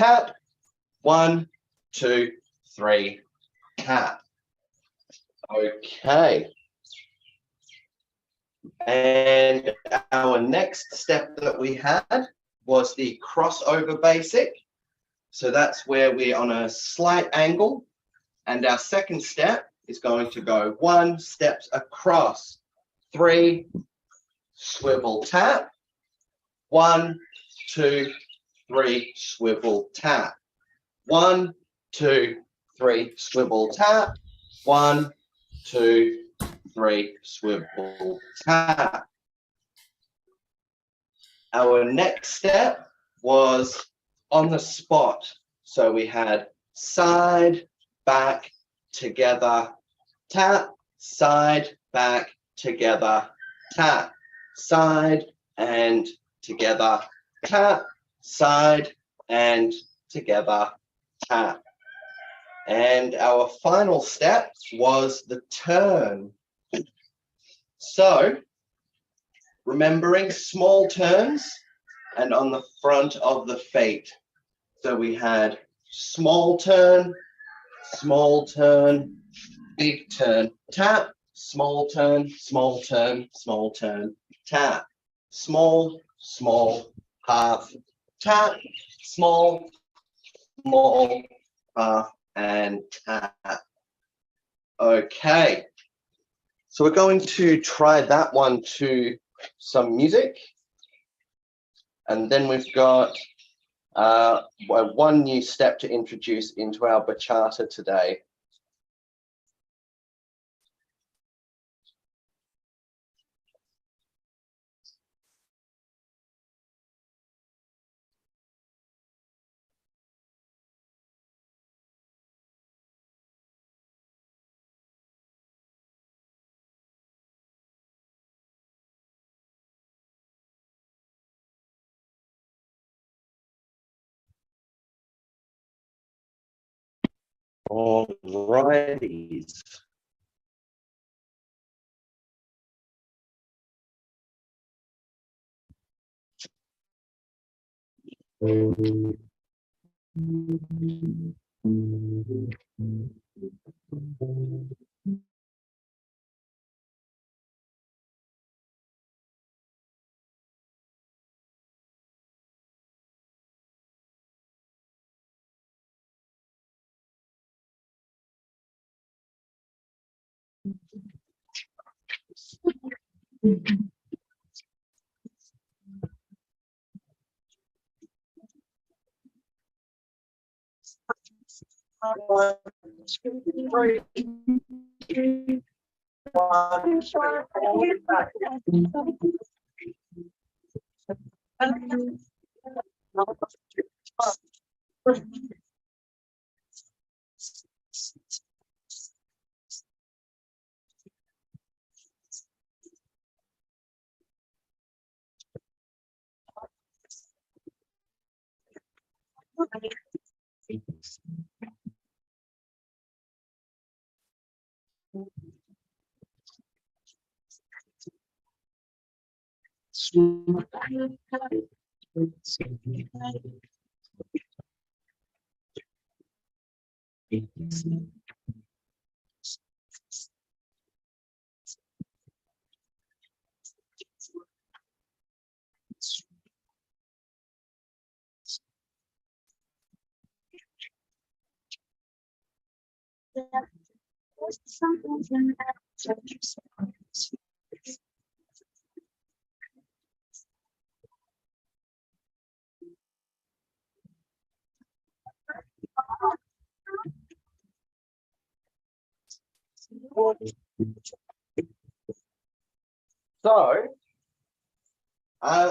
tap. 1, 2, 3, tap. Okay. And our next step that we had was the crossover basic. So that's where we're on a slight angle. And our second step is going to go 1 steps across, 3, swivel tap, 1, 2, 3, swivel tap, 1, 2, 3, swivel tap, 1, 2, 3, swivel tap. Our next step was on the spot. So we had side, back, together, tap, side, back, together, tap, side, and together, tap, side, and together, tap. And our final step was the turn. So, remembering small turns and on the front of the feet. So we had small turn, big turn, tap, small turn, small turn, small turn, tap, small, small, half, tap, small, small, half, and tap. Okay, so we're going to try that one to some music. And then we've got one new step to introduce into our bachata today. All righties. So,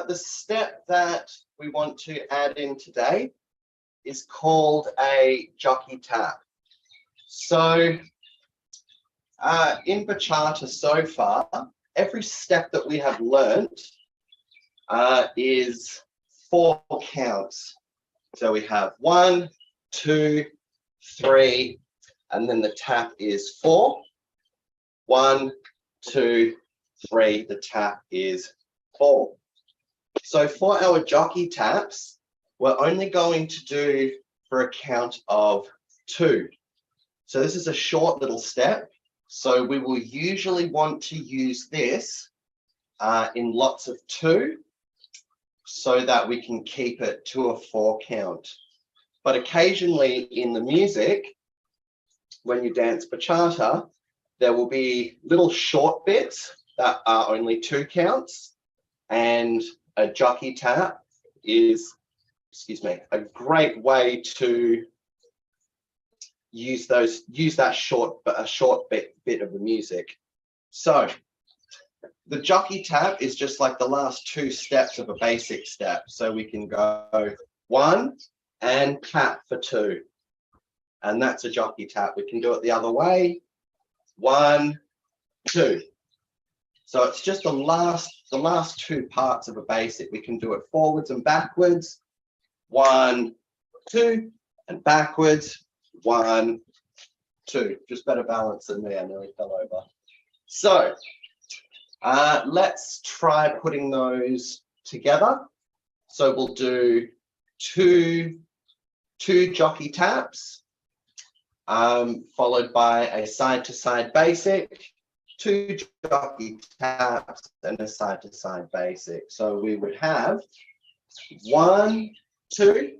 the step that we want to add in today is called a jockey tap. So, in bachata so far, every step that we have learnt is 4 counts. So we have 1, 2, 3, and then the tap is 4. 1, 2, 3, the tap is 4. So for our jockey taps, we're only going to do for a count of 2. So this is a short little step. So we will usually want to use this in lots of 2 so that we can keep it to a 4 count. But occasionally in the music, when you dance bachata, there will be little short bits that are only 2 counts, and a jockey tap is, a great way to use that short bit of the music. So the jockey tap is just like the last 2 steps of a basic step. So we can go 1 and tap for 2. And that's a jockey tap. We can do it the other way. 1, 2. So it's just the last 2 parts of a basic. We can do it forwards and backwards. 1, 2, and backwards. 1, 2. Just better balance than me. I nearly fell over. So let's try putting those together. So we'll do two jockey taps, followed by a side-to-side basic, 2 jockey taps, and a side-to-side basic. So we would have 1, 2,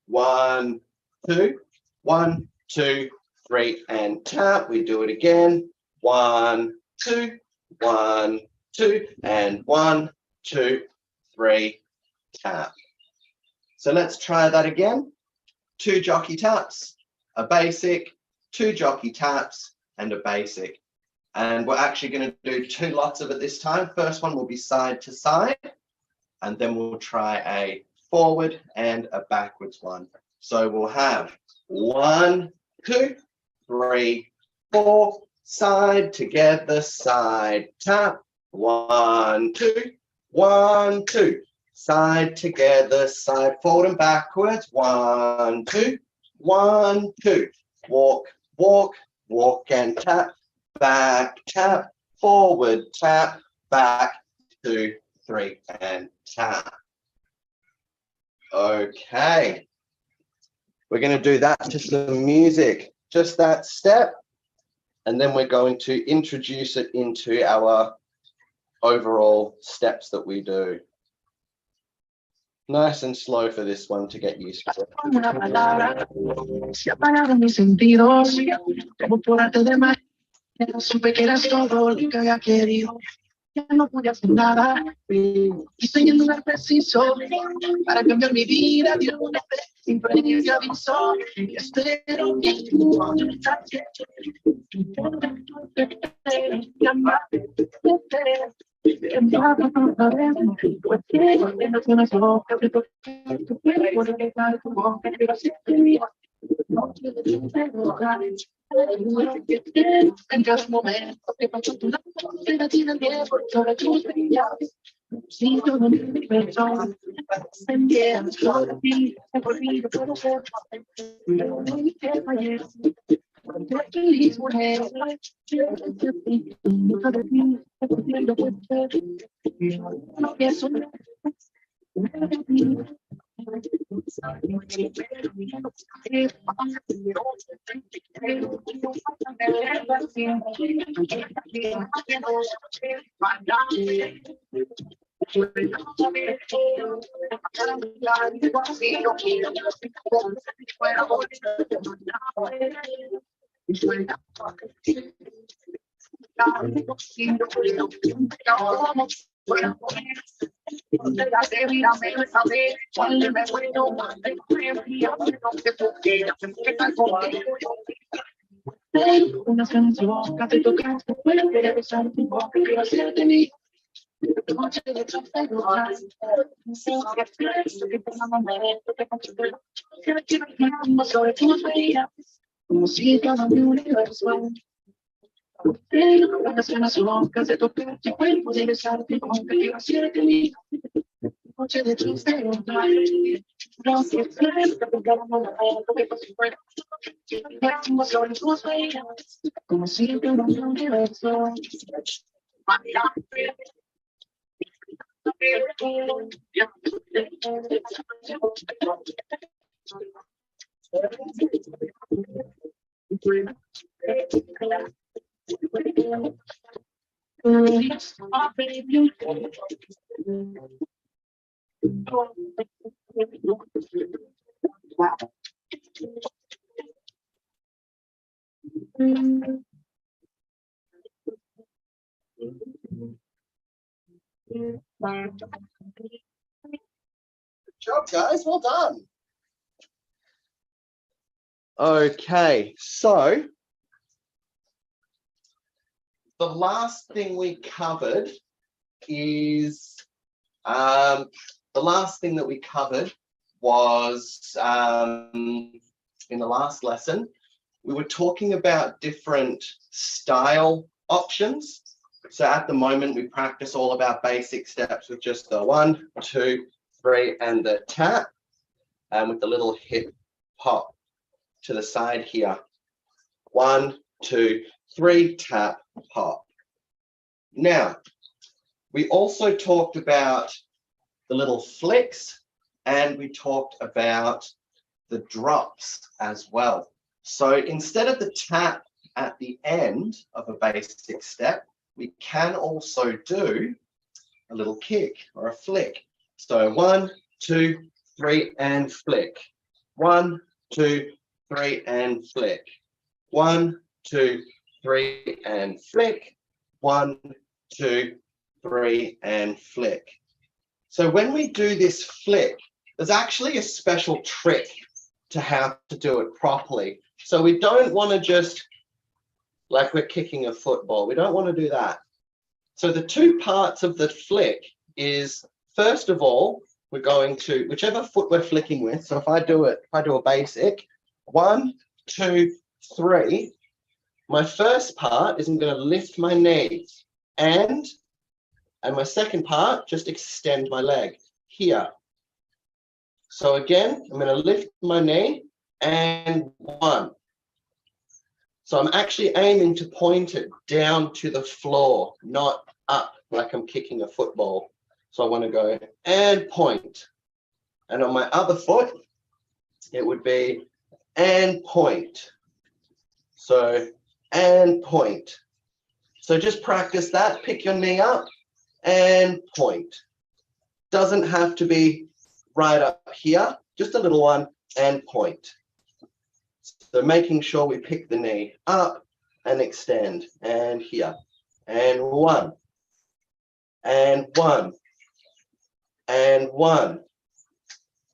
1, 2, 1, 2, 3, and tap. We do it again. 1, 2, 1, 2, and 1, 2, 3, tap. So let's try that again. 2 jockey taps, a basic, 2 jockey taps, and a basic. And we're actually going to do 2 lots of it this time. First one will be side to side, and then we'll try a forward and a backwards one. So we'll have 1, 2, 3, 4, side together, side tap. 1, 2, 1, 2, side together, side forward and backwards. 1, 2, 1, 2, walk, walk, walk and tap, back tap, forward tap, back 2, 3, and tap. Okay, we're going to do that to some music, just that step, and then we're going to introduce it into our overall steps that we do. Nice and slow for this one to get used to. Una palabra, se apagaron mis sentidos, como por arte de magia, supe que eras todo lo que había querido. Ya no pude hacer nada, y estoy en un lugar preciso para cambiar mi vida de una vez, sin pedir aviso, y espero que tú en cada momento que paso tu lado, te tiene tiempo sobre tus brillantes. Si todo mi universo se entiende sobre ti, por mí yo puedo ser, pero no me fallé. Feliz mujer, nunca de ti, no puede ser, no pienso una canción que te tocaste, puedo besar tu boca, quiero hacerte mi noche de trofeos, que tenga momento que consigo, que me quiero imaginar sobre tus veías, como si todo mi universo. Una canción que te tocaste, puedo besar tu boca, quiero hacerte mi noche de trofeos, no sé si que tenga momento que consigo, que me imaginar sobre tus veías, como si todo mi universo. Good job, guys. Well done. Okay, so the last thing we covered is the last thing that we covered was in the last lesson, we were talking about different style options. So at the moment, we practice all of our basic steps with just the 1, 2, 3, and the tap, and with the little hip hop to the side here. 1, 2, 3, tap, hop. Now, we also talked about the little flicks, and we talked about the drops as well. So instead of the tap at the end of a basic step, we can also do a little kick or a flick. So 1, 2, 3, and flick. 1, 2, 3, and flick. 1, 2, 3, and flick. 1, 2, 3, and flick. So when we do this flick, there's actually a special trick to how to do it properly. So we don't want to just, like we're kicking a football, we don't want to do that. So the two parts of the flick is, first of all, we're going to, whichever foot we're flicking with, so if I do a basic, 1, 2, 3, my first part is I'm going to lift my knee, and my second part, just extend my leg here. So again, I'm going to lift my knee, and 1. So I'm actually aiming to point it down to the floor, not up like I'm kicking a football. So I want to go and point. And on my other foot, it would be and point. So and point. So just practice that. Pick your knee up and point. Doesn't have to be right up here, just a little one and point. So making sure we pick the knee up and extend, and here, and 1, and 1, and 1,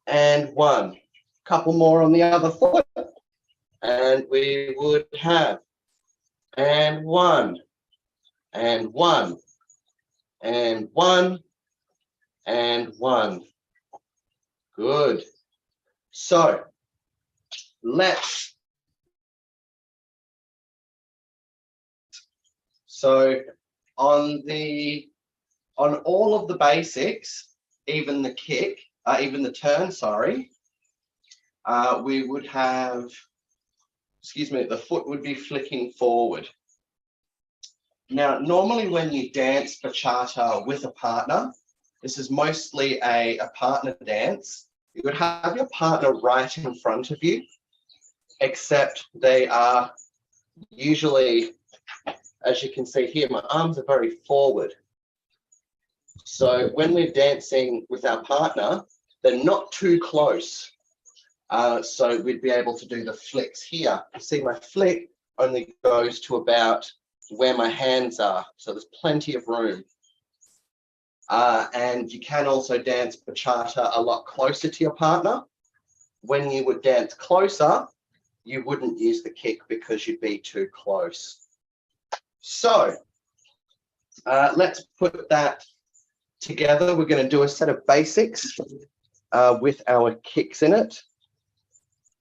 and 1. Couple more on the other foot, and we would have, and 1, and 1, and 1, and 1. Good. So let's. So on all of the basics, even the kick, even the turn, sorry, we would have, excuse me, the foot would be flicking forward. Now, normally when you dance bachata with a partner, this is mostly a partner dance, you would have your partner right in front of you, except they are usually, as you can see here, my arms are very forward. So when we're dancing with our partner, they're not too close. So we'd be able to do the flicks here. You see my flick only goes to about where my hands are. So there's plenty of room. And you can also dance bachata a lot closer to your partner. When you would dance closer, you wouldn't use the kick because you'd be too close. So let's put that together. We're going to do a set of basics with our kicks in it.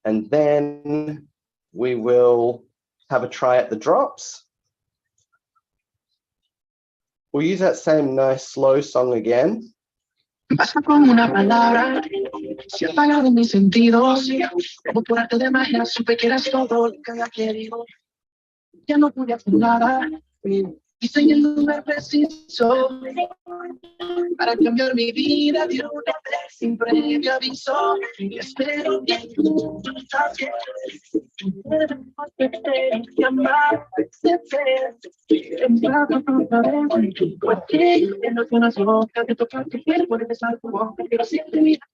And then we will have a try at the drops. We'll use that same nice slow song again. Basta con una palabra, se ha apagado mis sentidos, como por arte de magia supe que eras todo lo que había querido. Ya no pude hacer nada, Estoy en el lugar preciso para cambiar mi vida de una vez sin previo aviso. Y espero que tú estás bien. Que amar, en los buenas bocas de tocar tu cuerpo, de besar tu boca, pero siempre mira,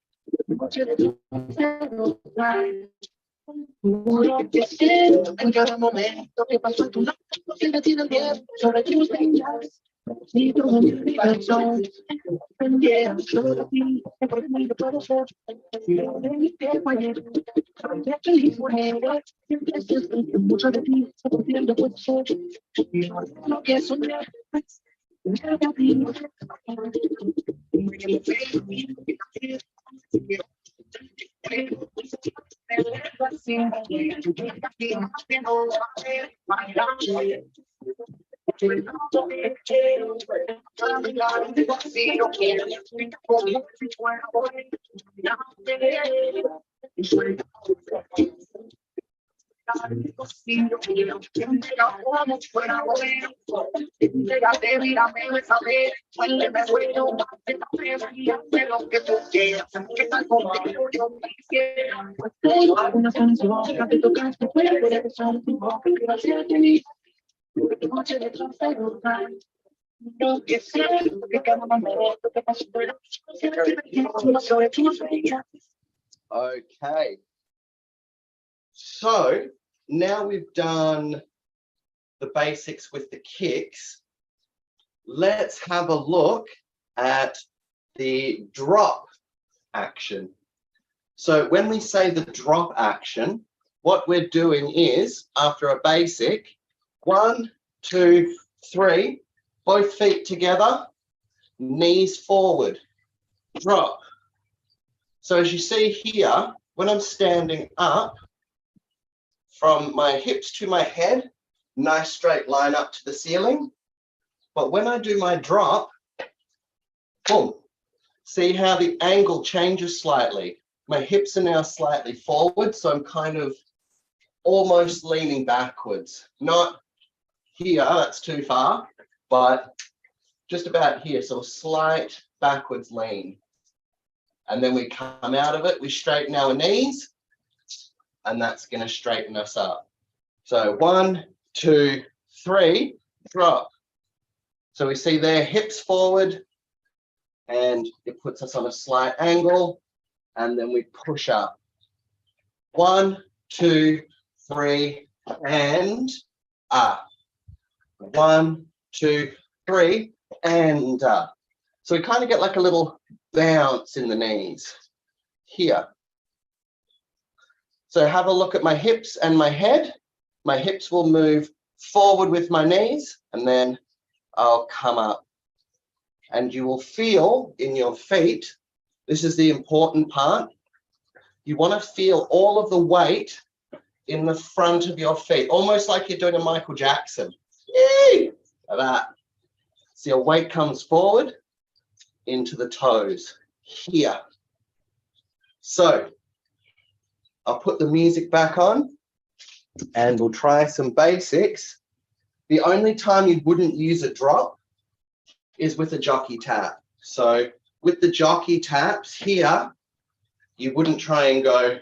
noche de tu en cada momento que pasó en tu lado, que me tiene el tiempo sobre tus señas. Si tú me dices, pendiente solo de ti, que por mí lo puedo ser. Yo de mi tiempo ayer, ya feliz mujer, siempre siento mucho de ti, se pudiendo puede ser. Y no lo que soñé, una canción que tocas tu cuerpo, de besar tu boca, que hacerte mi noche de trofeo. No que sé que cada momento que paso por la sobre tus veías. Okay. So now we've done the basics with the kicks. Let's have a look at the drop action. So when we say the drop action, what we're doing is, after a basic, 1, 2, 3, both feet together, knees forward, drop. So as you see here, when I'm standing up, from my hips to my head, nice straight line up to the ceiling. But when I do my drop, boom, see how the angle changes slightly. My hips are now slightly forward, so I'm kind of almost leaning backwards. Not here, that's too far, but just about here, so a slight backwards lean. And then we come out of it, we straighten our knees, and that's going to straighten us up. So 1, 2, 3, drop. So we see there, hips forward, and it puts us on a slight angle, and then we push up. 1, 2, 3, and up. 1, 2, 3, and up. So we kind of get like a little bounce in the knees here. So have a look at my hips and my head. My hips will move forward with my knees, and then I'll come up. And you will feel in your feet, this is the important part, you want to feel all of the weight in the front of your feet, almost like you're doing a Michael Jackson. Yay! Like that. So your weight comes forward into the toes here. So I'll put the music back on and we'll try some basics. The only time you wouldn't use a drop is with a jockey tap. So with the jockey taps here, you wouldn't try and go,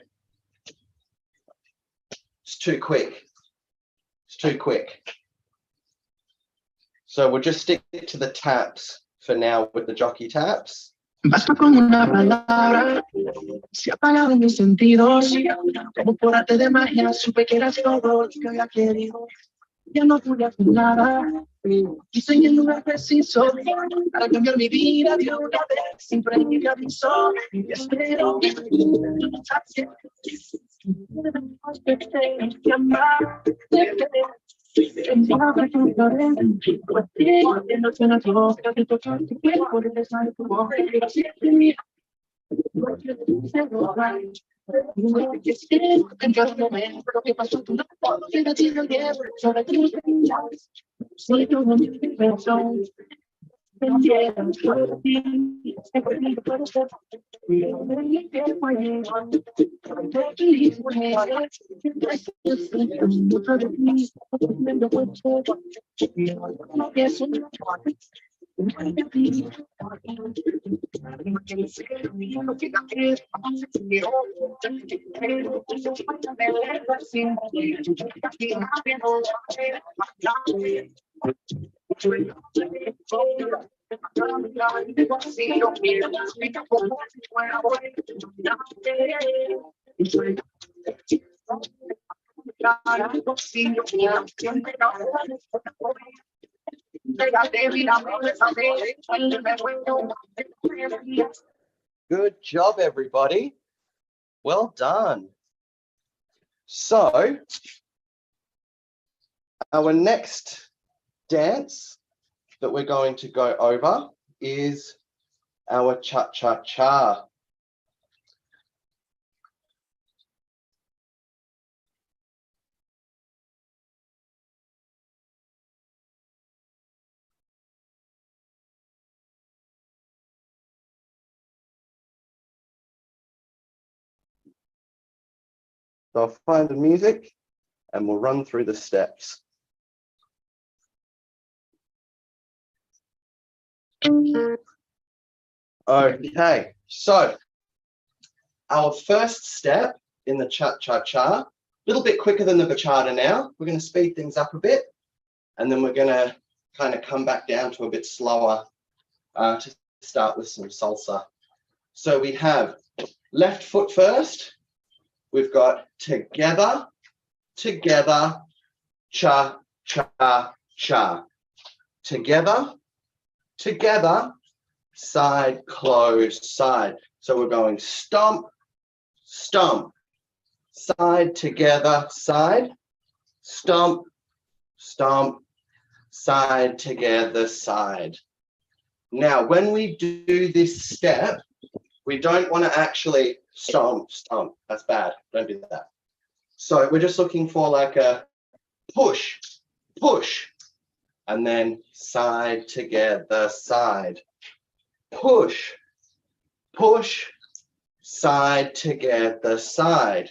it's too quick. It's too quick. So we'll just stick to the taps for now with the jockey taps. Basta con una palabra, se apagaron mis sentidos, como por arte de magia, supe que eras todo lo que había querido. Ya no pude hacer nada, y estoy en el lugar preciso para cambiar mi vida de una vez, sin previo aviso. Y espero que en cada momento lo que pasó tu lado, que me tiene el tiempo sobre tus señas. Si tú no me ves, Good job, everybody. Well done. So, our next dance that we're going to go over is our cha-cha-cha. So I'll find the music and we'll run through the steps. Okay, so our first step in the cha-cha-cha, a little bit quicker than the bachata now. We're going to speed things up a bit, and then we're going to kind of come back down to a bit slower to start with some salsa. So we have left foot first. We've got together, together, cha, cha, cha. Together, together, side, close, side. So we're going stomp, stomp, side, together, side, stomp, stomp, side, together, side. Now, when we do this step, we don't want to actually stomp, stomp. That's bad. Don't do that. So we're just looking for like a push, push, and then side, together, side. Push, push, side, together, side.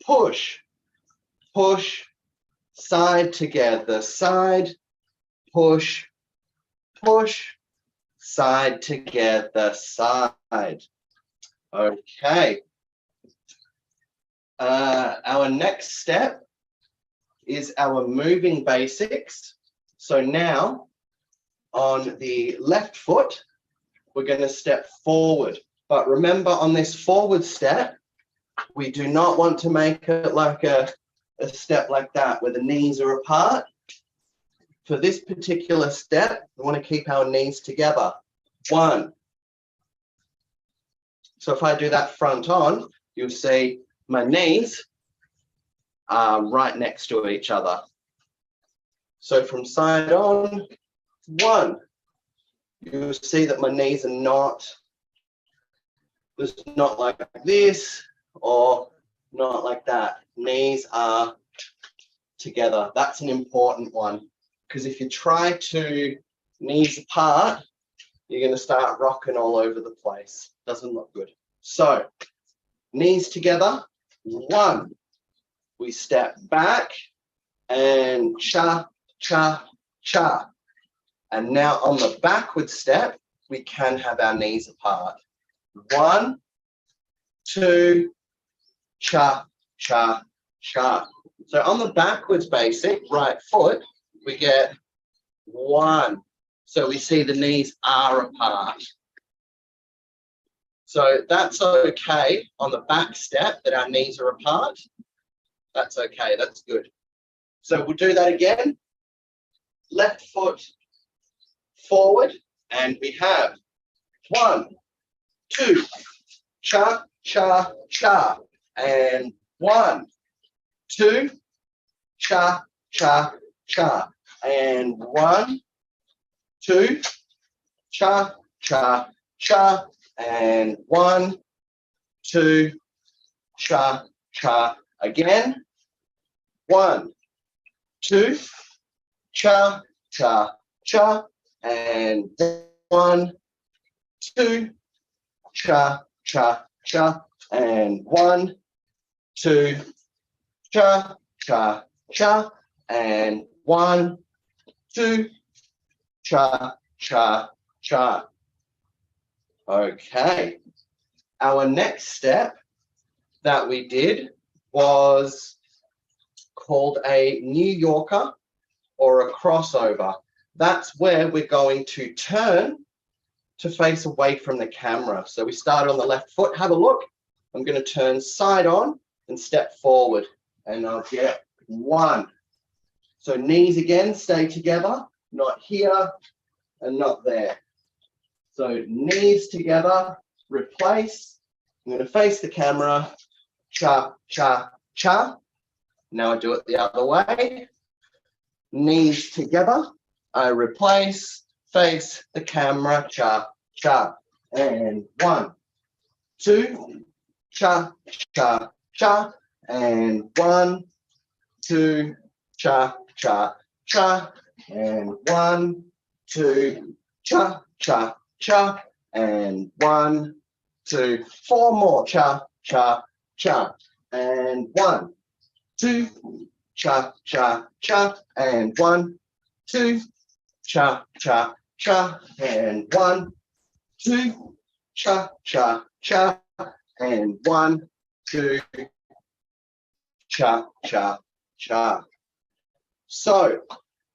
Push, push, side, together, side. Push, push, side, together, side. Okay. Our next step is our moving basics. So now on the left foot, we're going to step forward. But remember, on this forward step, we do not want to make it like a step like that where the knees are apart. For this particular step, we want to keep our knees together. 1. So if I do that front on, you'll see my knees are right next to each other. So from side on, 1. You'll see that my knees are not like this or not like that. Knees are together. That's an important one, because if you try to knees apart, you're going to start rocking all over the place. Doesn't look good. So knees together. 1. We step back and cha, cha, cha. And now on the backward step, we can have our knees apart. 1, 2, cha, cha, cha. So on the backwards basic, right foot, we get 1. So we see the knees are apart. So that's okay on the back step that our knees are apart. That's okay, that's good. So we'll do that again. Left foot forward, and we have 1, 2, cha, cha, cha, and 1, 2, cha, cha, cha, and 1, 2, cha, cha, cha, and 1, 2, cha, cha, again. 1, 2, cha, cha, cha, and 1, 2, cha, cha, cha, and 1, 2, cha, cha, cha, and 1, 2, cha, cha, cha. Okay. Our next step that we did was called a New Yorker or a crossover. That's where we're going to turn to face away from the camera. So we start on the left foot. Have a look. I'm going to turn side on and step forward, and I'll get 1. So knees again, stay together, not here and not there. So knees together, replace. I'm going to face the camera, cha, cha, cha. Now I do it the other way. Knees together, I replace, face the camera, cha, cha. And 1, 2, cha, cha, cha. And 1, 2, cha, cha, cha. And 1, 2, cha, cha, cha. And 1, 2, 4 more, cha, cha, cha. And 1, 2, cha, cha, cha. And 1, 2, cha, cha, cha. And 1, 2, cha, cha, cha. And 1, 2, cha, cha, cha. So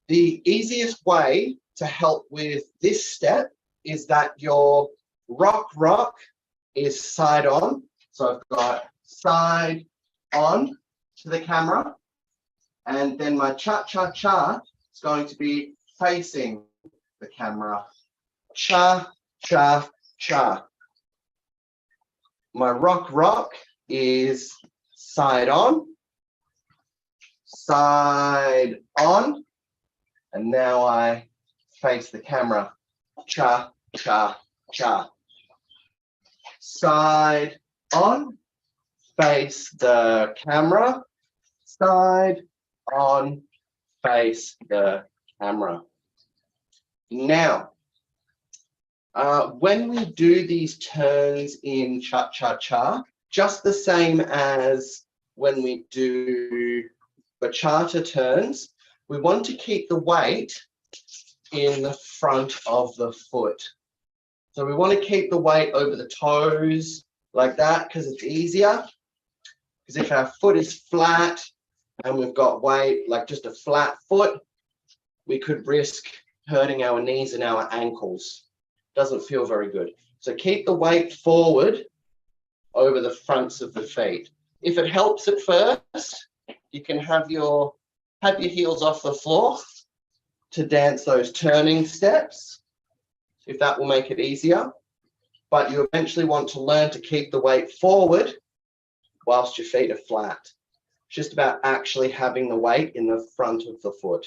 the easiest way to help with this step is that your rock is side on. So I've got side on to the camera, and then my cha cha cha is going to be facing the camera. Cha cha cha. My rock is side on, and now I face the camera. Cha cha cha. Side on, face the camera. Side on, face the camera. Now, when we do these turns in cha-cha-cha, just the same as when we do bachata turns, we want to keep the weight in the front of the foot. So we want to keep the weight over the toes like that because it's easier. Because if our foot is flat and we've got weight, like just a flat foot, we could risk hurting our knees and our ankles. Doesn't feel very good. So keep the weight forward over the fronts of the feet. If it helps at first, you can have your heels off the floor to dance those turning steps, if that will make it easier. But you eventually want to learn to keep the weight forward whilst your feet are flat. It's just about actually having the weight in the front of the foot,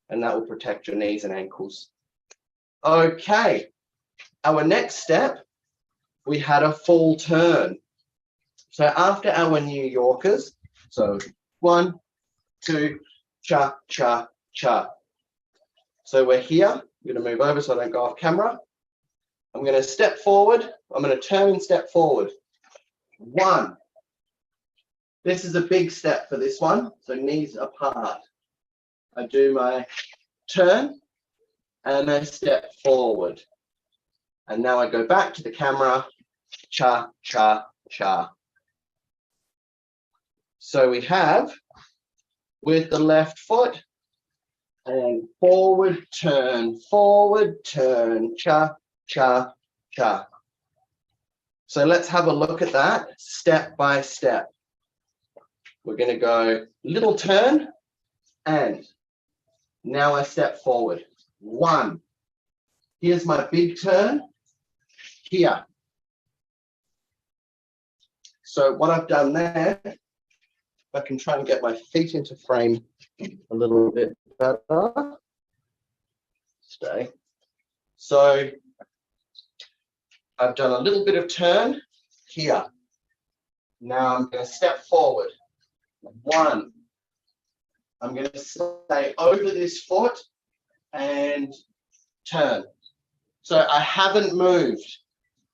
and that will protect your knees and ankles. Okay, our next step, we had a full turn. So after our New Yorkers, so 1, 2, cha, cha, cha. So we're here. I'm going to move over so I don't go off camera. I'm going to step forward. I'm going to turn and step forward. 1. This is a big step for this one, so knees apart. I do my turn and I step forward. And now I go back to the camera, cha, cha, cha. So we have with the left foot and forward, turn, cha, cha, cha. So let's have a look at that step by step. We're going to go little turn, and now I step forward. 1. Here's my big turn. Here. So what I've done there, if I can try and get my feet into frame a little bit better. Stay. So I've done a little bit of turn here. Now I'm going to step forward. 1. I'm going to stay over this foot and turn. So I haven't moved.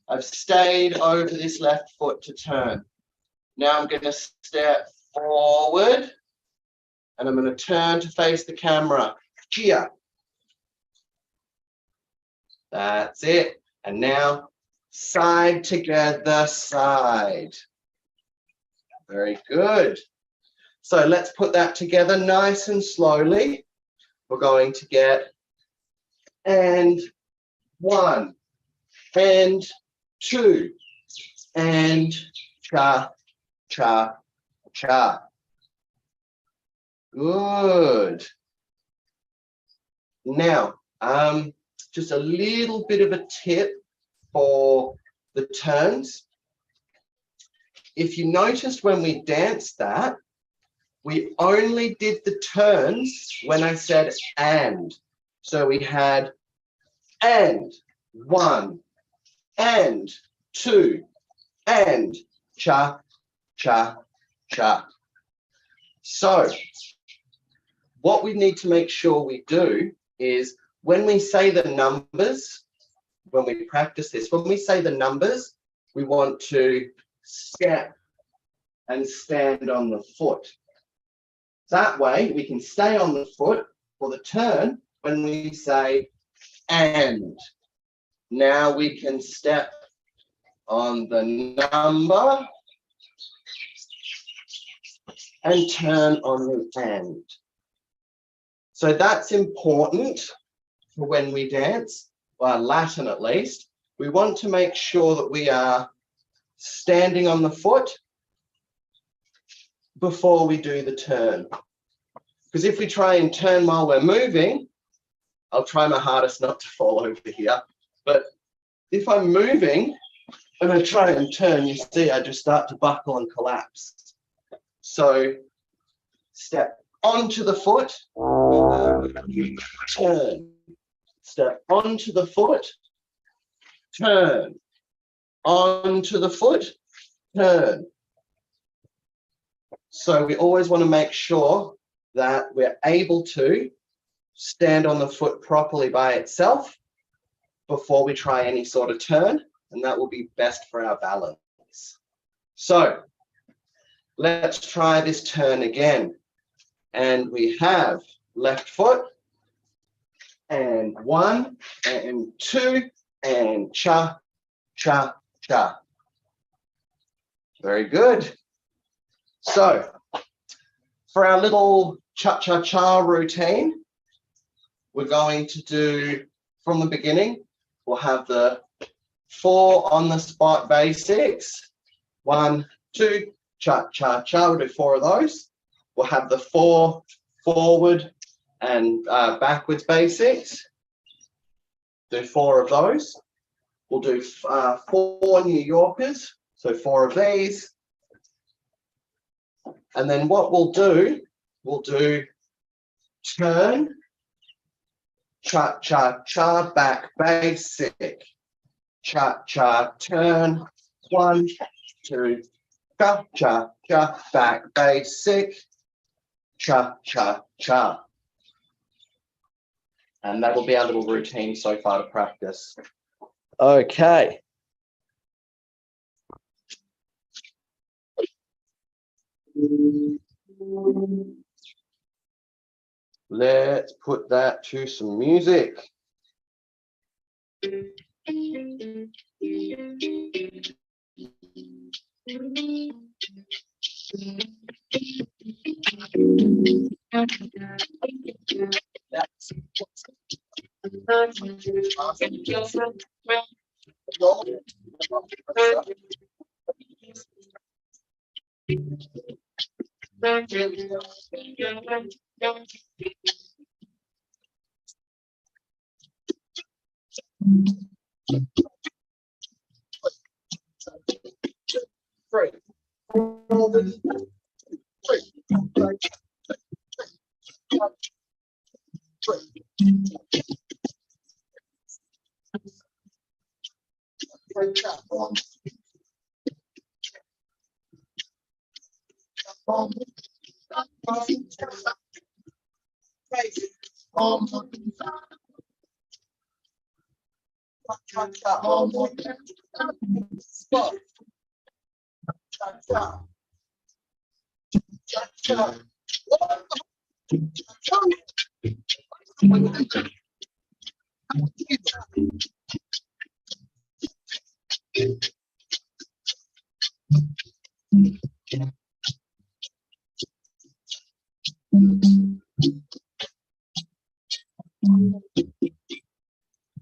I've stayed over this left foot to turn. Now I'm going to step forward and I'm going to turn to face the camera. Chia. That's it. And now side together, side. Very good. So let's put that together nice and slowly. We're going to get and 1 and 2 and cha, cha, cha. Good. Now, just a little bit of a tip for the turns. If you noticed when we danced that, we only did the turns when I said and. So we had and 1 and 2 and cha, cha, cha. So what we need to make sure we do is when we say the numbers, when we practice this, when we say the numbers, we want to step and stand on the foot. That way we can stay on the foot for the turn when we say and. Now we can step on the number and turn on the and. So that's important for when we dance, well, Latin at least. We want to make sure that we are standing on the foot before we do the turn. Because if we try and turn while we're moving, I'll try my hardest not to fall over here, but if I'm moving and I try and turn, you see I just start to buckle and collapse. So step onto the foot, turn. Step onto the foot, turn. Onto the foot, turn. So we always want to make sure that we're able to stand on the foot properly by itself before we try any sort of turn, and that will be best for our balance. So let's try this turn again. And we have left foot, and 1 and 2 and cha, cha, cha. Very good. So for our little cha-cha-cha routine, we're going to do from the beginning, we'll have the 4 on the spot basics. 1, 2, cha-cha-cha, we'll do 4 of those. We'll have the 4 forward and backwards basics. Do 4 of those. We'll do 4 New Yorkers, so 4 of these. And then what we'll do turn, cha-cha-cha, back basic. Cha-cha, turn, 1, 2, cha-cha-cha, back basic. Cha-cha-cha. And that will be our little routine so far to practice. Okay. Let's put that to some music.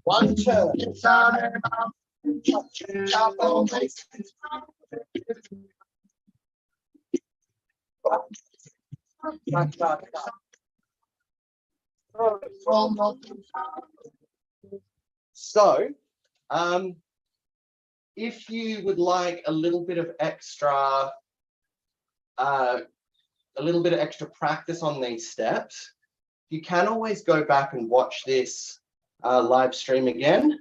One turn. So, if you would like a little bit of extra, practice on these steps, you can always go back and watch this live stream again,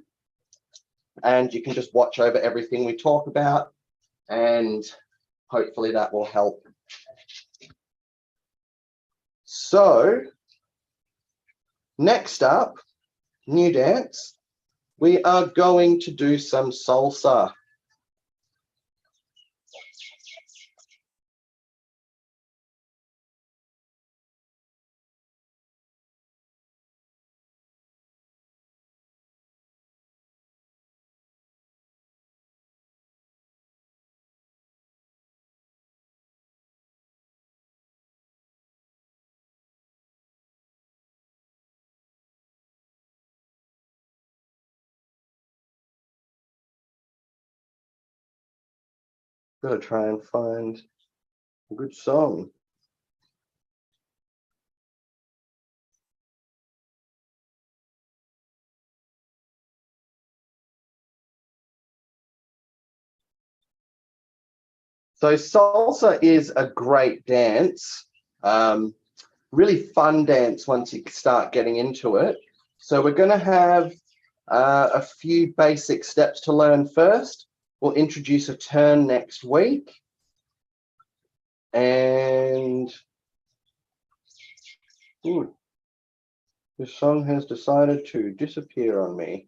and you can just watch over everything we talk about, and hopefully that will help. So, next up, new dance, we are going to do some salsa. Gotta try and find a good song. So salsa is a great dance, really fun dance once you start getting into it. So we're going to have a few basic steps to learn first. We'll introduce a turn next week. And the song has decided to disappear on me.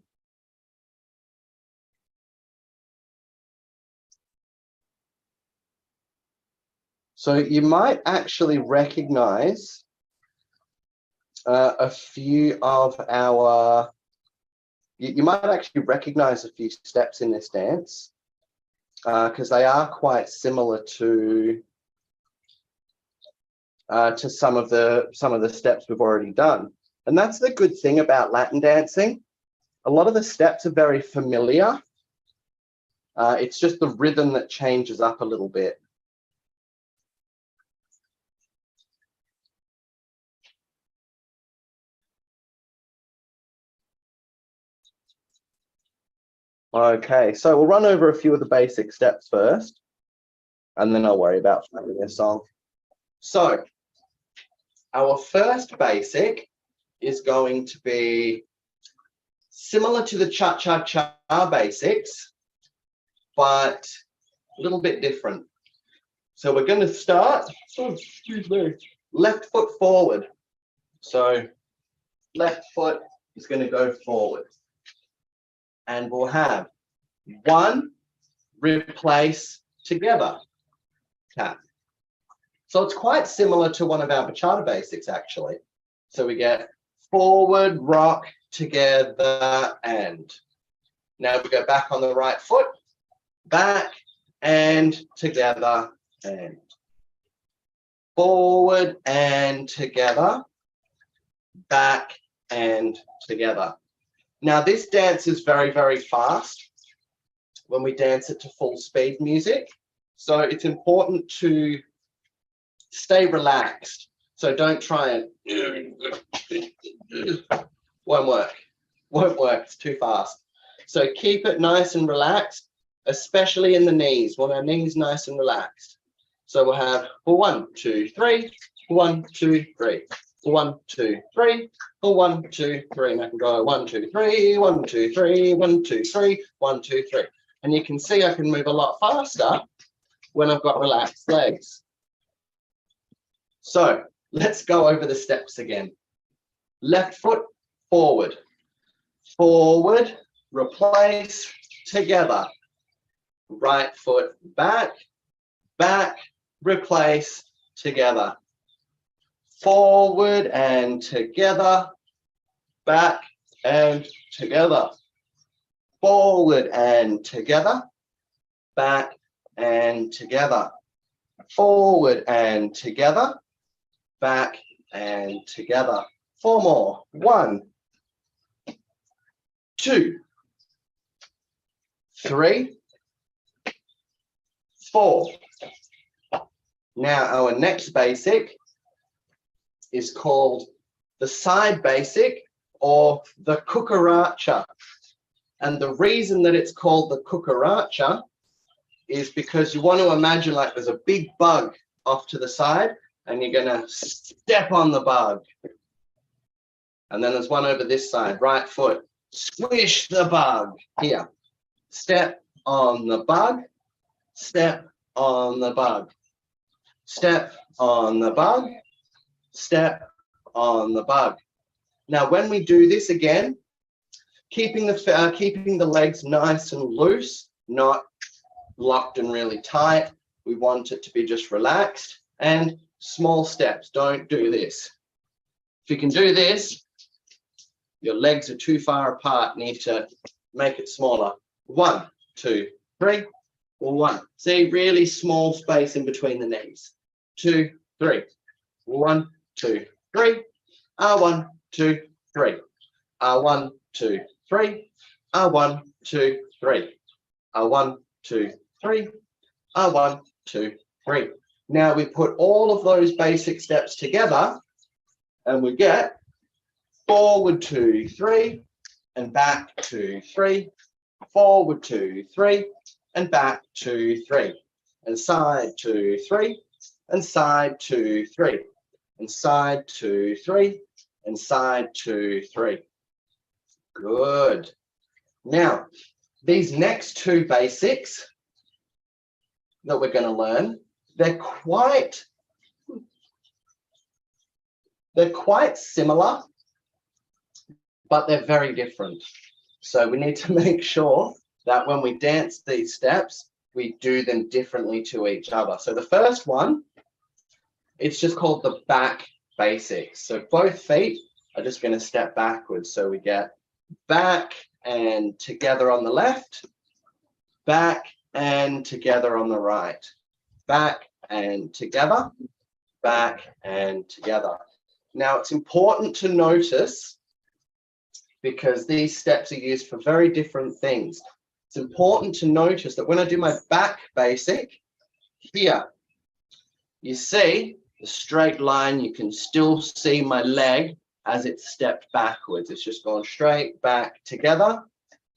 So you might actually recognize a few of our, you might actually recognize a few steps in this dance because they are quite similar to some of the steps we've already done. And that's the good thing about Latin dancing. A lot of the steps are very familiar. It's just the rhythm that changes up a little bit. Okay, so we'll run over a few of the basic steps first, and then I'll worry about finding a song. So, our first basic is going to be similar to the cha-cha-cha basics, but a little bit different. So we're going to start, left foot forward. So left foot is going to go forward. And we'll have one, replace, together, tap. So it's quite similar to one of our bachata basics, actually. So we get forward, rock, together, and. Now we go back on the right foot, back, and together, and. Forward and together, back and together. Now this dance is very, very fast when we dance it to full speed music. So it's important to stay relaxed. So don't try and, won't work, it's too fast. So keep it nice and relaxed, especially in the knees. Want our knees nice and relaxed. So we'll have 1, 2, 3, 1, 2, 3, 1, 2, 3, 1, 2, 3. And I can go 1, 2, 3, 1, 2, 3, 1, 2, 3, 1, 2, 3. And you can see I can move a lot faster when I've got relaxed legs. So let's go over the steps again. Left foot forward, forward, replace, together. Right foot back, back, replace, together. Forward and together, back and together. Forward and together, back and together. Forward and together, back and together. 4 more. 1, 2, 3, 4. Now our next basic is called the side basic or the cucaracha. And the reason that it's called the cucaracha is because you want to imagine like there's a big bug off to the side and you're going to step on the bug. And then there's one over this side, right foot. Squish the bug. Here. Step on the bug. Step on the bug. Step on the bug. Step on the bug. Now, when we do this again, keeping the legs nice and loose, not locked and really tight. We want it to be just relaxed and small steps. Don't do this. If you can do this, your legs are too far apart. Need to make it smaller. 1, 2, 3, 1. See, really small space in between the knees. 2, 3. 1, 2, 3. 1, 2, 3. 1, 2, 3. 1, 2, 3. 1, 2, 3. 1, 2, 3. Now we put all of those basic steps together and we get forward 2, 3 and back 2, 3. Forward 2, 3 and back 2, 3. And side 2, 3 and side 2, 3. And side 2, 3 and side 2, 3. Good. Now, these next 2 basics that we're going to learn, they're quite similar, but they're very different. So we need to make sure that when we dance these steps, we do them differently to each other. So the first one, it's just called the back basics. So both feet are just going to step backwards. So we get back and together on the left, back and together on the right, back and together, back and together. Now it's important to notice, because these steps are used for very different things. It's important to notice that when I do my back basic, here, you see the straight line, you can still see my leg as it's stepped backwards. It's just gone straight back together,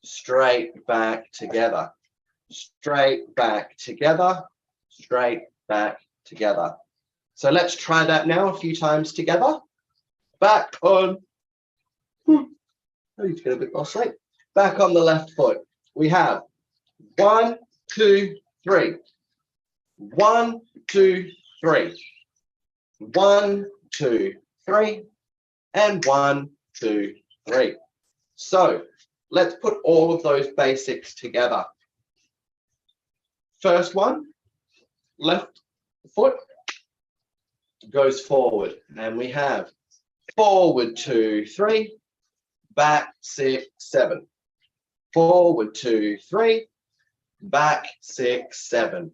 straight back together, straight back together, straight back together. So let's try that now a few times together. Back on, I need to get a bit more sleep. Back on the left foot. We have 1, 2, 3. 1, 2, 3. 1, 2, 3. And 1, 2, 3. So let's put all of those basics together. First one, left foot goes forward, and we have forward 2, 3, back 6, 7. Forward 2, 3, back 6, 7.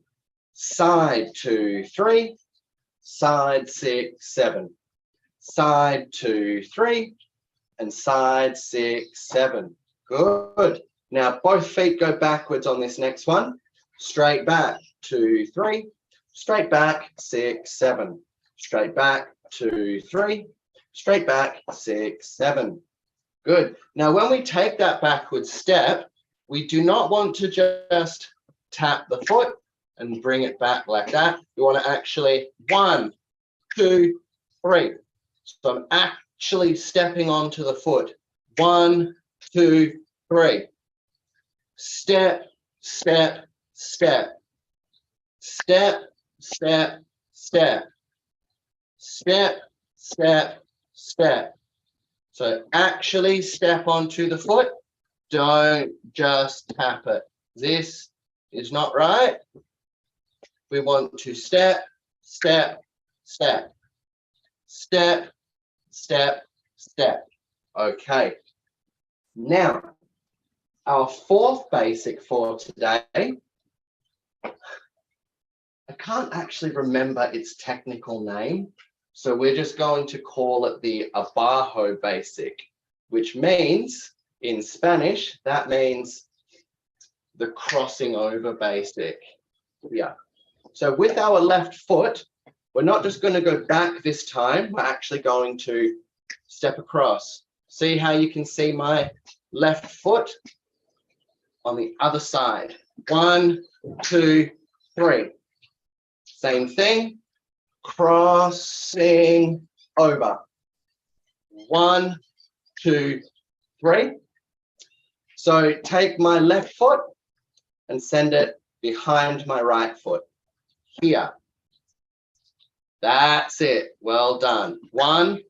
Side 2, 3, side 6, 7. Side 2, 3, and side 6, 7. Good. Now both feet go backwards on this next one. Straight back 2, 3. Straight back 6, 7. Straight back 2, 3. Straight back 6, 7. Good. Now when we take that backward step, we do not want to just tap the foot and bring it back like that. We want to actually 1, 2, 3. So I'm actually stepping onto the foot. 1, 2, 3. Step, step, step. Step, step, step. Step, step, step. So actually step onto the foot Don't just tap it. This is not right. We want to step, step, step, step, step, step. Okay. Now, our fourth basic for today, I can't actually remember its technical name, so we're just going to call it the abajo basic, which means, in Spanish, that means the crossing over basic. Yeah. So with our left foot, we're not just going to go back this time, we're actually going to step across. See how you can see my left foot on the other side. 1, 2, 3. Same thing, crossing over. 1, 2, 3. So take my left foot and send it behind my right foot. Here. That's it. Well done. 1,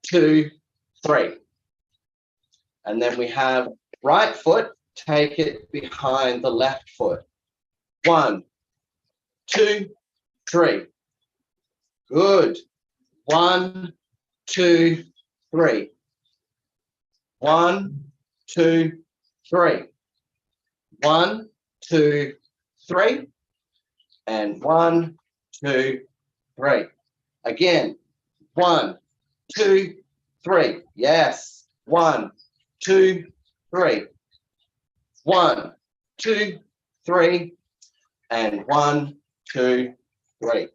2, 3. And then we have right foot, take it behind the left foot. 1, 2, 3. Good. 1, 2, 3. 1, 2, 3. 1, 2, 3. And 1, 2, 3. Again. 1, 2, 3. Yes. 1, 2, 3. 1, 2, 3. And 1, 2, 3.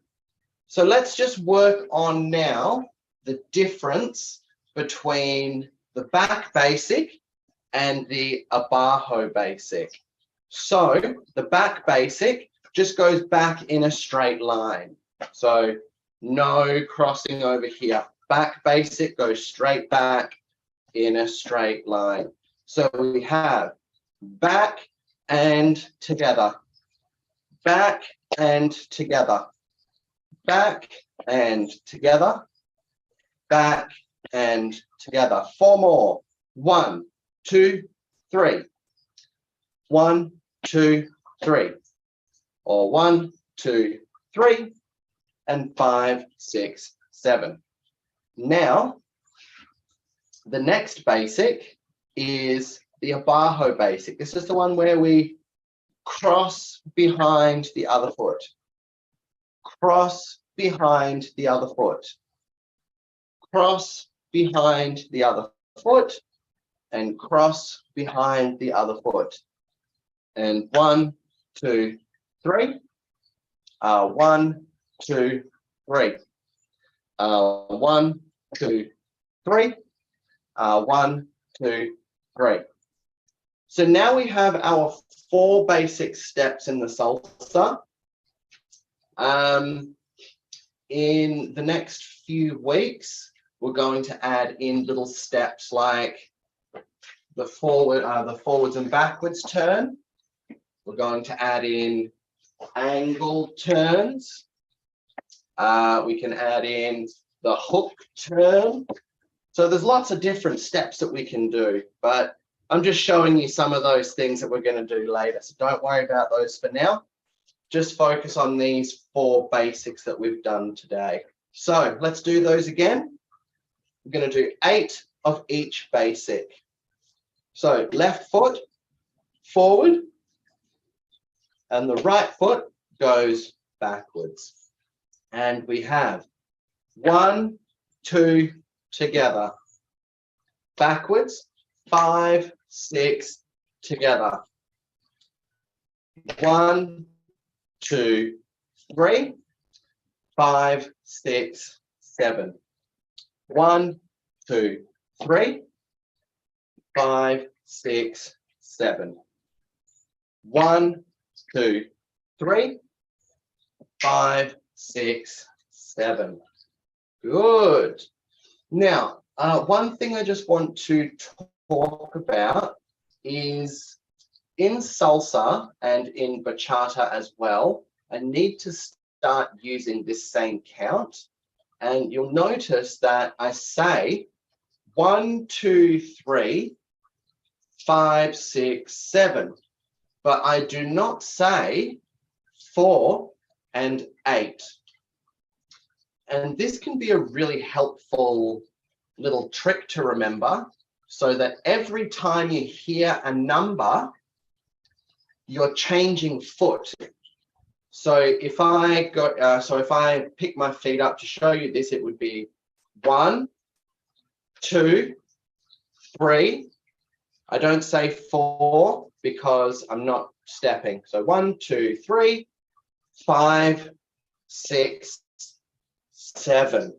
So let's just work on now the difference between the back basic and the abajo basic. So the back basic just goes back in a straight line. So no crossing over here. Back basic goes straight back in a straight line. So we have back and together. Back and together. Back and together. Back and together. 4 more. 1, 2, 3. 1, 2, 3. Or 1, 2, 3. And 5, 6, 7. Now, the next basic is the abajo basic. This is the one where we cross behind the other foot. Cross behind the other foot. Cross behind the other foot. And cross behind the other foot. And 1, 2, 3. 1, 2, 3. 1, 2, 3. 1, 2, 3. So now we have our 4 basic steps in the salsa. In the next few weeks, we're going to add in little steps like the forwards and backwards turn. We're going to add in angle turns. We can add in the hook turn. So there's lots of different steps that we can do, but I'm just showing you some of those things that we're going to do later. So don't worry about those for now. Just focus on these 4 basics that we've done today. So let's do those again. We're going to do 8 of each basic. So left foot forward and the right foot goes backwards. And we have 1, 2 together. Backwards, 5, 6 together. 1, 2, 3, 5, 6, 7. 1, 2, 3, 5, 6, 7. 1, 2, 3, 5, 6, 7. Good. Now, one thing I just want to talk about is in salsa and in bachata as well, I need to start using this same count. And you'll notice that I say 1, 2, 3, 5, 6, 7. But I do not say 4 and 8. And this can be a really helpful little trick to remember, so that every time you hear a number, you're changing foot. So if I if I pick my feet up to show you this, it would be 1, 2, 3. I don't say 4 because I'm not stepping. So 1, 2, 3, 5, 6, 7.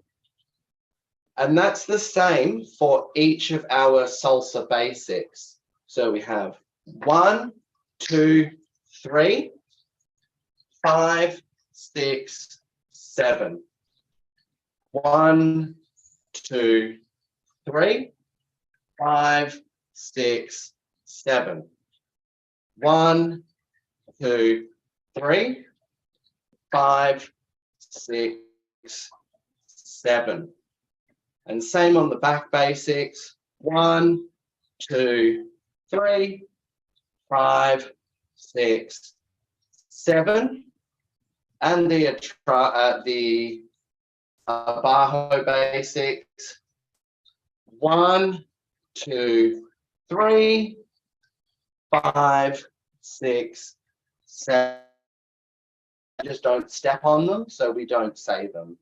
And that's the same for each of our salsa basics. So we have 1, 2, 3, 5, 6, 7. 1, 2, 3, 5, 6, 7. 1, 2, 3, 5, 6, 7. And same on the back basics. 1, 2, 3, 5, 6, 7. And the Bajo basics. 1, 2, 3, 5, 6, 7. Just don't step on them, so we don't say them.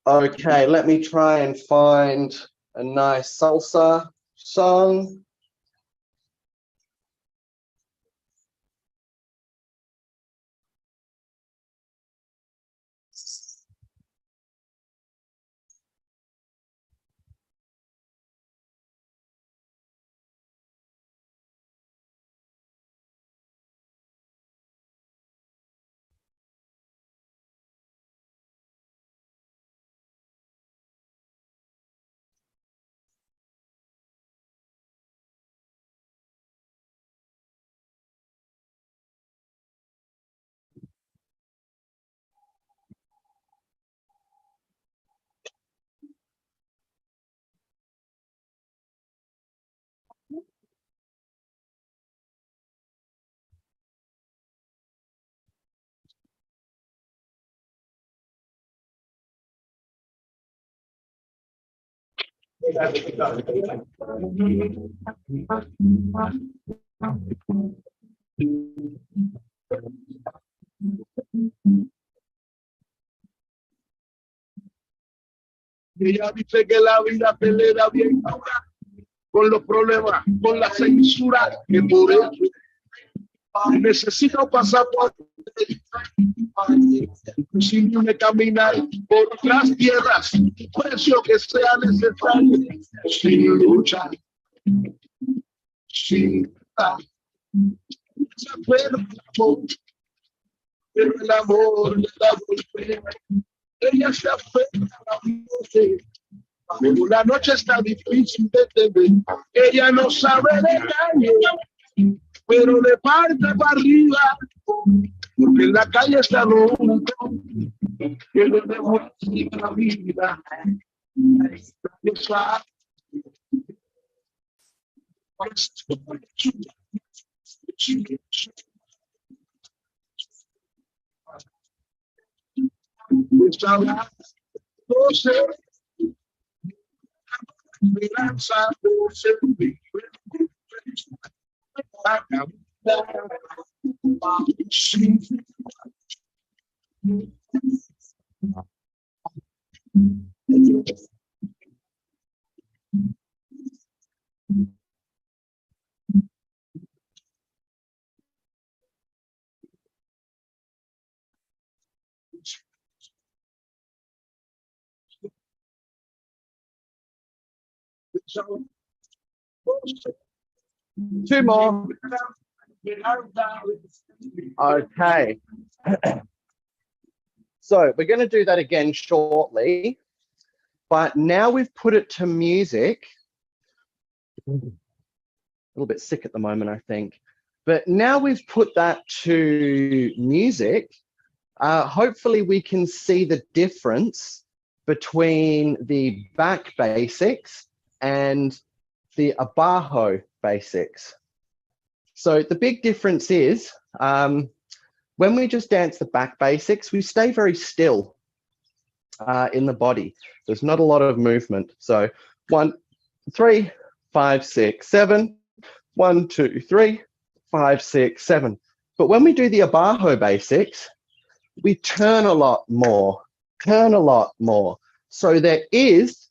Okay, let me try and find a nice salsa song. Ella dice que la vida te le da bien ahora, con los problemas, con la censura, que por eso necesito pasaporte. Imposible caminar por las tierras, precio que sea necesario, sin luchar, sin pero el amor le da golpe. Ella se aferra a Dios. Pero la noche está difícil de entender. Ella no sabe de calle, pero le parte para arriba. Porque en la calle está lo único que le demuestra la vida. Esperanza por servir. Two more. Okay. So we're going to do that again shortly, but now we've put it to music. A little bit sick at the moment, I think. But now we've put that to music, hopefully we can see the difference between the back basics and the abajo basics. So the big difference is when we just dance the back basics, we stay very still in the body. There's not a lot of movement. So 1, 3, 5, 6, 7. 1, 2, 3, 5, 6, 7. But when we do the abajo basics, we turn a lot more, turn a lot more. So there is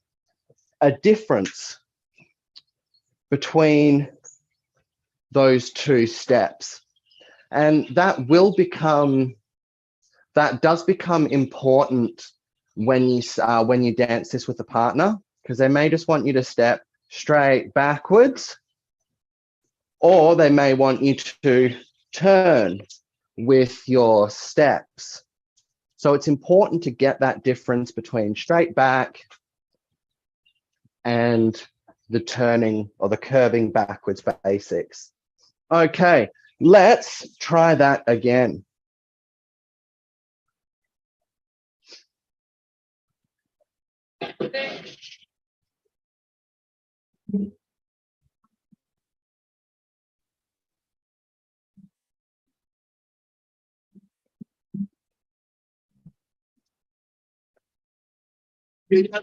a difference between those two steps. And that does become important when you dance this with a partner, because they may just want you to step straight backwards, or they may want you to turn with your steps. So it's important to get that difference between straight back and the turning or the curving backwards basics. Okay, let's try that again. Eight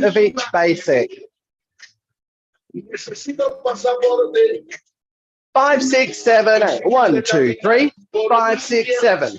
of each basic. 5, 6, 7, 8. 1, 2, 3, 5, 6, 7.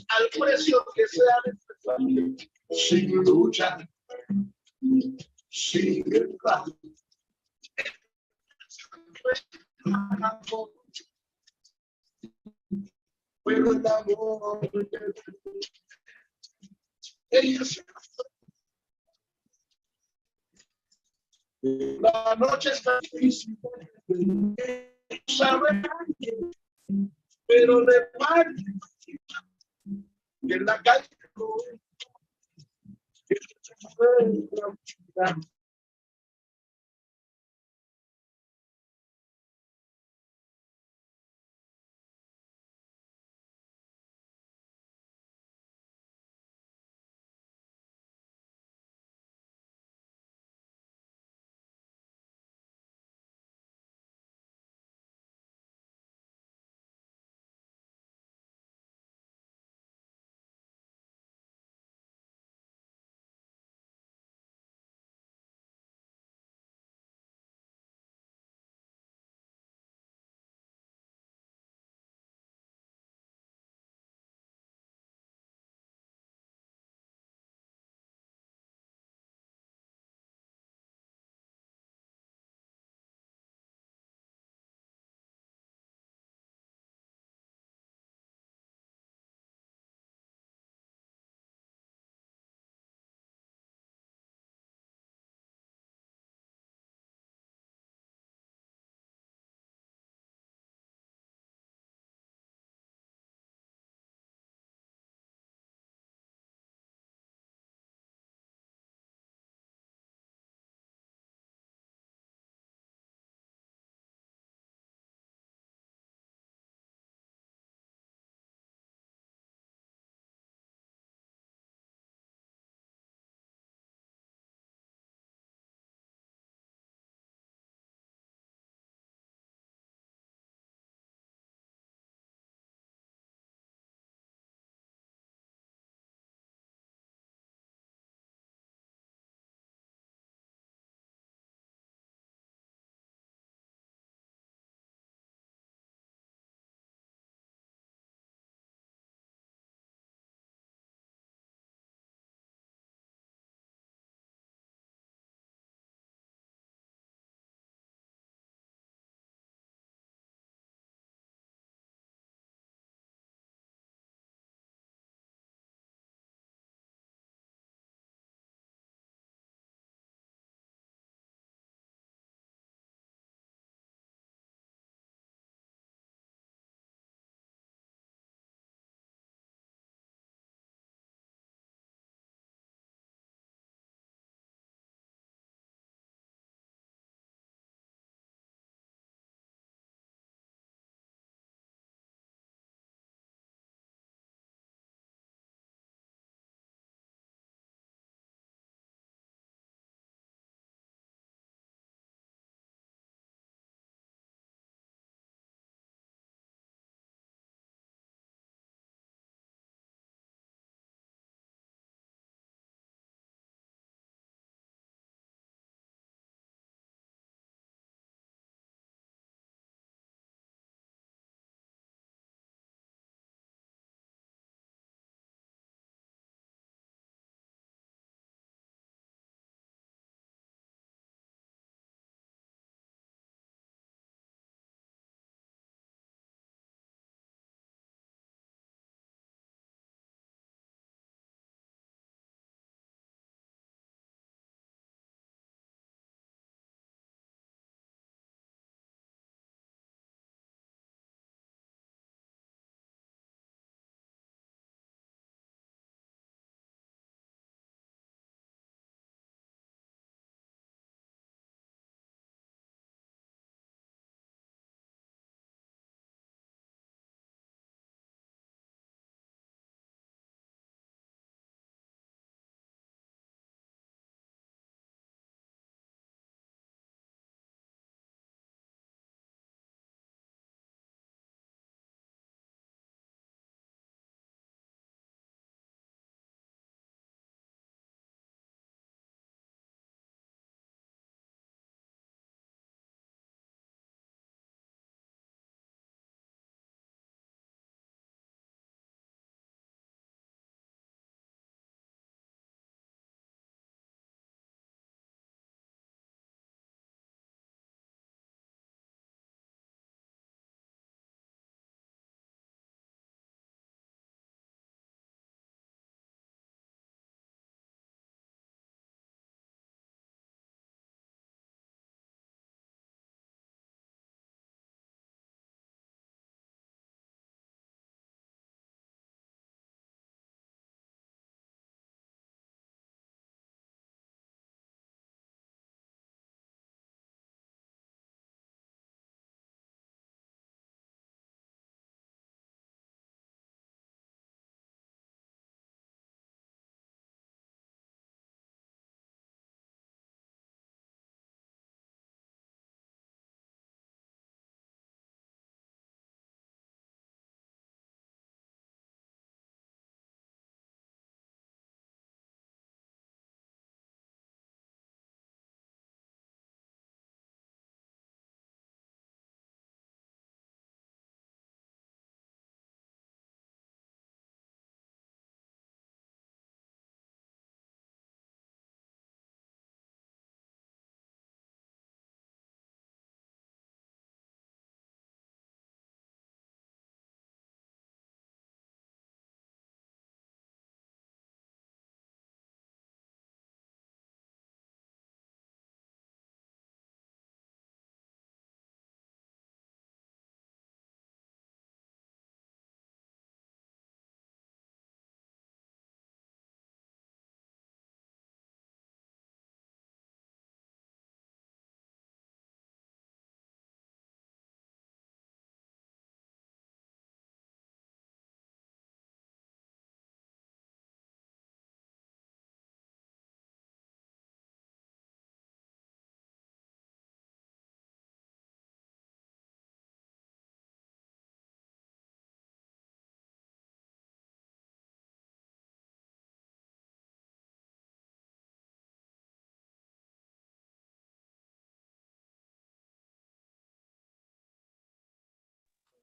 La noche está difícil, pero le parece que en la calle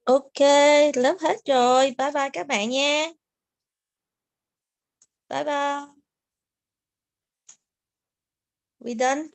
Ok, lớp hết rồi. Bye bye các bạn nha. Bye bye. We done.